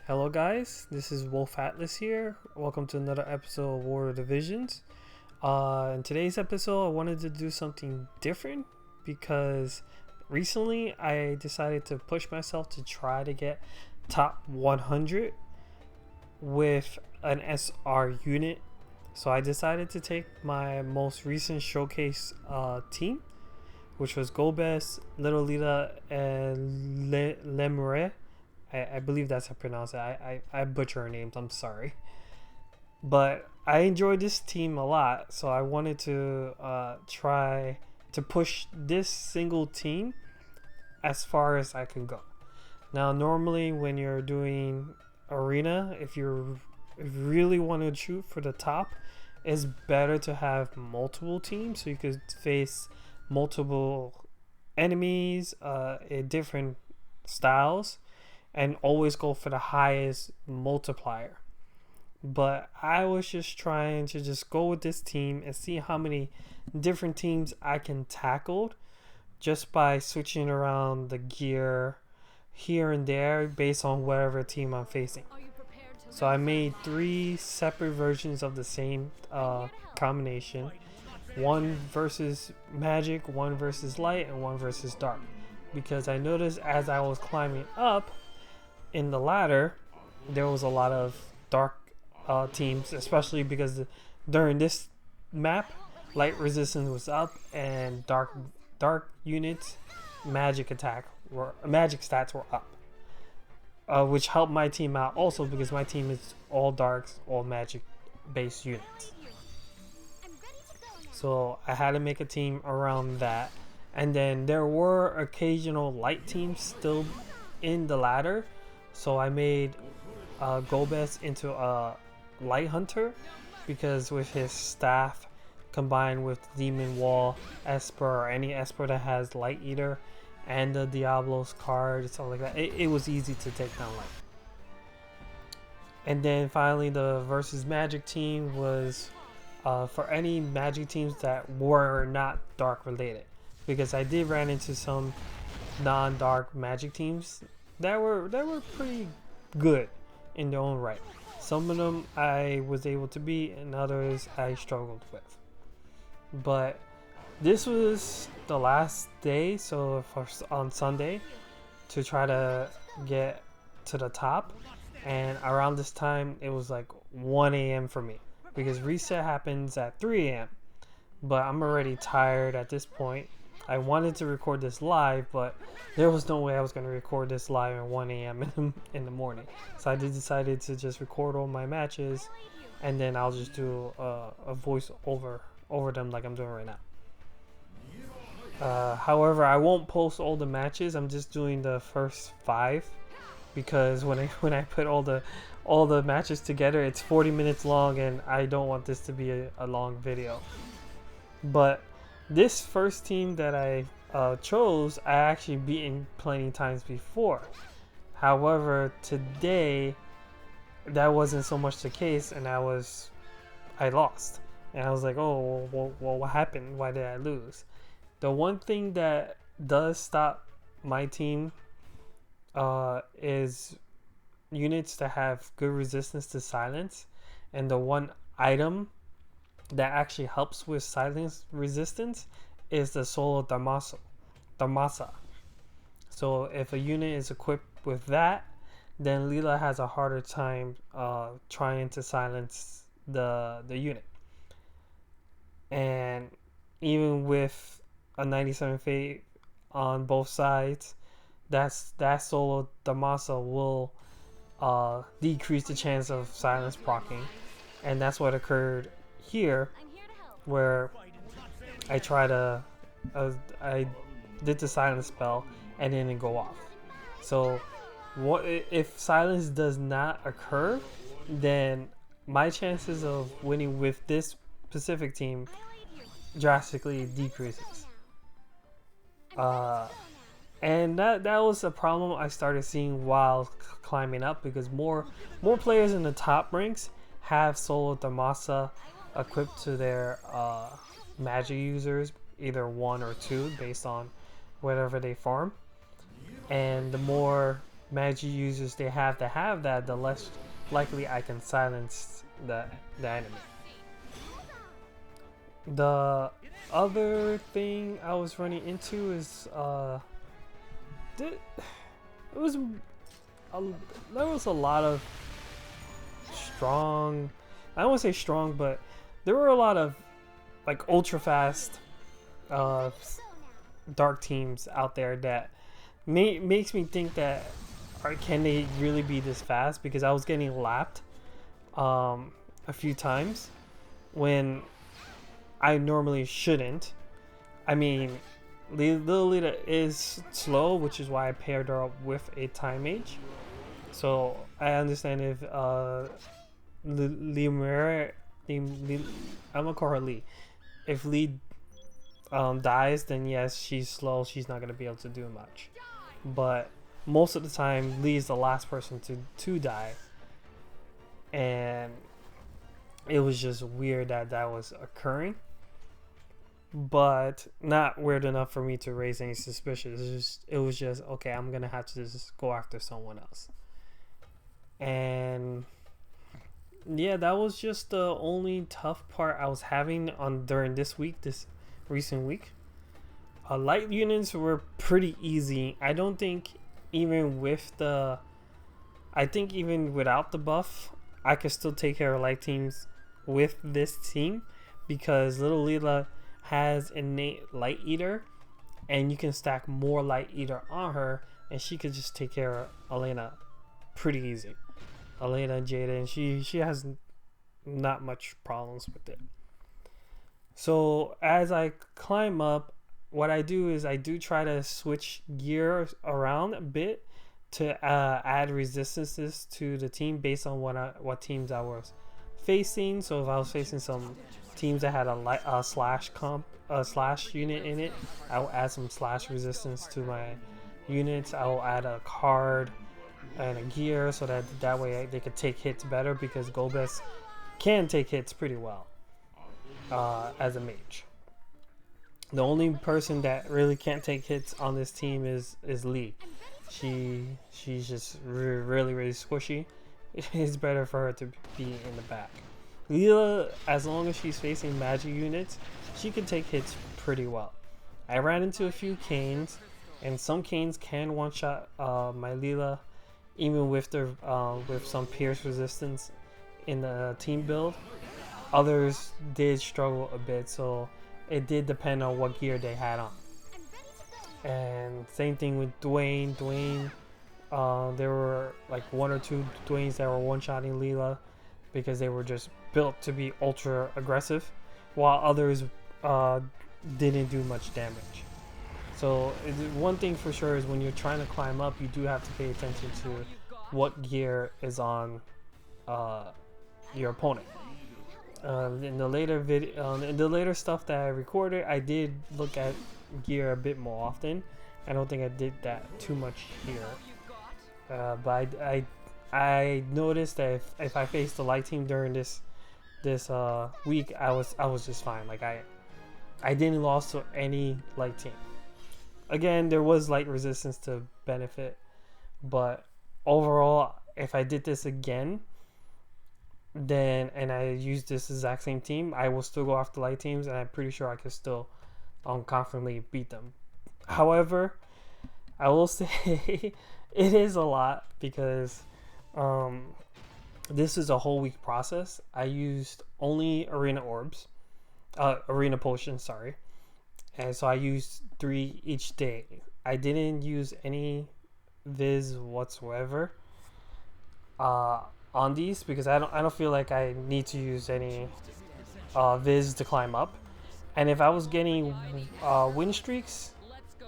Hello guys, this is Wolf Atlas here. Welcome to another episode of War of the Divisions. In today's episode, I wanted to do something different because recently I decided to push myself to try to get top 100 with an SR unit. So I decided to take my most recent showcase team, which was Gobes, Little Leela, and Lemure. I believe that's how I pronounce it. I butcher her names. I'm sorry. But I enjoyed this team a lot. So I wanted to try to push this single team as far as I can go. Now, normally when you're doing arena, if you really want to shoot for the top, it's better to have multiple teams so you could face multiple enemies in different styles and always go for the highest multiplier. But I was just trying to just go with this team and see how many different teams I can tackle just by switching around the gear here and there based on whatever team I'm facing. So I made 3 separate versions of the same combination. One versus magic, one versus light, and one versus dark. Because I noticed as I was climbing up in the ladder, there was a lot of dark teams, especially because during this map, light resistance was up and dark units, magic stats were up, which helped my team out also because my team is all darks, all magic based units. So I had to make a team around that, and then there were occasional light teams still in the ladder. So I made Gobes into a light hunter because with his staff combined with Demon Wall, Esper, or any Esper that has Light Eater, and the Diablo's card and stuff like that, it was easy to take down light. And then finally the versus magic team was for any magic teams that were not dark related, because I did run into some non-dark magic teams that were pretty good in their own right. Some of them I was able to beat and others I struggled with. But this was the last day, so on Sunday, to try to get to the top. And around this time it was like 1 a.m. for me because reset happens at 3 a.m. But I'm already tired at this point. I wanted to record this live, but there was no way I was going to record this live at 1 a.m. in the morning. So I decided to just record all my matches, and then I'll just do a voice over them like I'm doing right now. However, I won't post all the matches. I'm just doing the first 5 because when I put all the matches together, it's 40 minutes long, and I don't want this to be a long video. But this first team that I chose, I actually beaten plenty times before. However, today that wasn't so much the case, and I lost. And I was like, oh, well, what happened? Why did I lose? The one thing that does stop my team is units that have good resistance to silence, and the one item that actually helps with silence resistance is the solo Damasa. So if a unit is equipped with that, then Leela has a harder time trying to silence the unit. And even with a 97 fate on both sides, that solo Damasa will decrease the chance of silence proccing, and that's what occurred here, where I did the silence spell and it didn't go off. So what if silence does not occur, then my chances of winning with this specific team drastically decreases. And that was a problem I started seeing while climbing up, because more players in the top ranks have solo Damasa equipped to their magic users, either 1 or 2 based on whatever they farm. And the more magic users they have to have that, the less likely I can silence the enemy. The other thing I was running into is it was there was a lot of strong. I don't want to say strong, but there were a lot of like ultra fast uh, dark teams out there that makes me think that can they really be this fast? Because I was getting lapped a few times when I normally shouldn't. I mean, Little Leela is slow, which is why I paired her up with a time mage. So I understand if Lee, I'm gonna call her Lee. If Lee dies, then yes, she's slow. She's not gonna be able to do much. But most of the time, Lee is the last person to die, and it was just weird that that was occurring. But not weird enough for me to raise any suspicion. It was just okay. I'm gonna have to just go after someone else, and yeah, that was just the only tough part I was having on during this recent week. Light units were pretty easy. I don't think even with the, I think even without the buff, I could still take care of light teams with this team because Little Leela has innate light eater, and you can stack more light eater on her, and she could just take care of Elena pretty easy. Elena and Jada, and she has not much problems with it. So as I climb up, what I do is I do try to switch gear around a bit to add resistances to the team based on what teams I was facing. So if I was facing some teams that had a slash unit in it, I will add some slash resistance to my units. I will add a card and a gear so that way they could take hits better because Golbez can take hits pretty well as a mage. The only person that really can't take hits on this team is Lee. She's just really squishy. It's better for her to be in the back. Leela, as long as she's facing magic units, she can take hits pretty well. I ran into a few canes, and some canes can one-shot my Leela, even with some pierce resistance in the team build. Others did struggle a bit, so it did depend on what gear they had on. And same thing with Dwayne. There were like one or two Dwaynes that were one-shotting Leela because they were just built to be ultra aggressive, while others didn't do much damage. So one thing for sure is when you're trying to climb up, you do have to pay attention to what gear is on your opponent. In the later stuff that I recorded, I did look at gear a bit more often. I don't think I did that too much here, but I noticed that if I faced the light team during this week, I was just fine. Like I didn't lose to any light team. Again, there was light resistance to benefit, but overall, if I did this again, and I used this exact same team, I will still go after light teams, and I'm pretty sure I could still confidently beat them. However, I will say it is a lot because this is a whole week process. I used only arena potions, sorry. And so I used 3 each day. I didn't use any Viz whatsoever on these because I don't feel like I need to use any Viz to climb up. And if I was getting win streaks,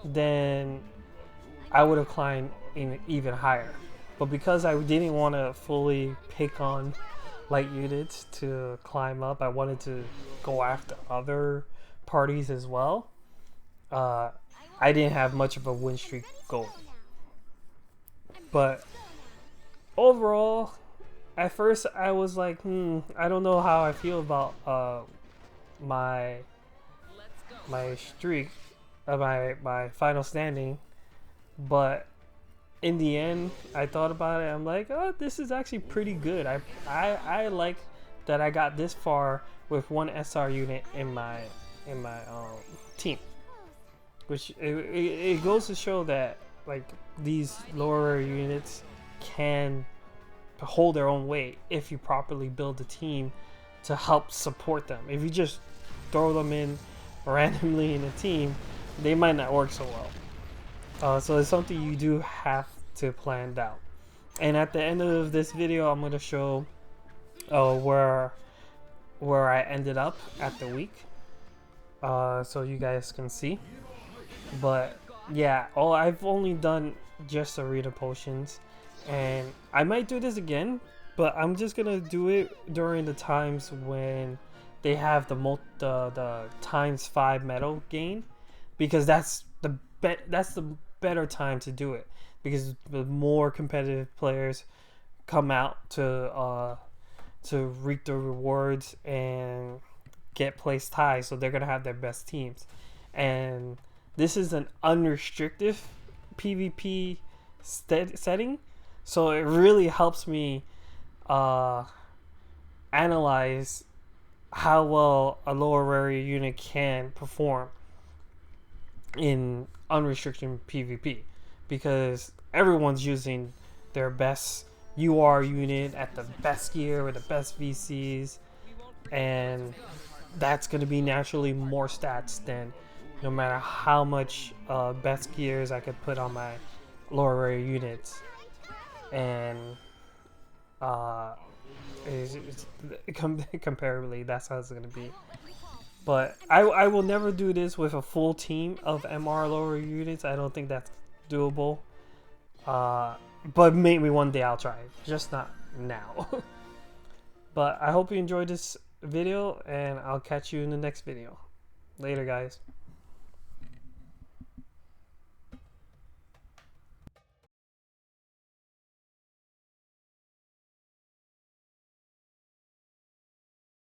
then I would have climbed even higher. But because I didn't want to fully pick on light units to climb up, I wanted to go after other parties as well. I didn't have much of a win streak going. But overall, at first I was like, I don't know how I feel about my streak, my final standing, but in the end, I thought about it. I'm like, oh, this is actually pretty good. I like that I got this far with one SR unit in my team, which it goes to show that like these lower units can hold their own weight if you properly build a team to help support them. If you just throw them in randomly in a team, they might not work so well. So it's something you do have to plan out. And at the end of this video, I'm going to show where I ended up at the week, so you guys can see. But yeah, I've only done just arena potions, and I might do this again, but I'm just gonna do it during the times when they have the ×5 medal gain, because that's the better time to do it, because the more competitive players come out to reap the rewards and get placed high, so they're gonna have their best teams. And this is an unrestricted PvP setting, so it really helps me analyze how well a lower rarity unit can perform in unrestricted PvP, because everyone's using their best UR unit at the best gear with the best VCs, and that's going to be naturally more stats than no matter how much best gears I could put on my lower rarity units. And comparably, that's how it's going to be. But I will never do this with a full team of MR lower units. I don't think that's doable. But maybe one day I'll try it. Just not now. But I hope you enjoyed this video, and I'll catch you in the next video. Later, guys.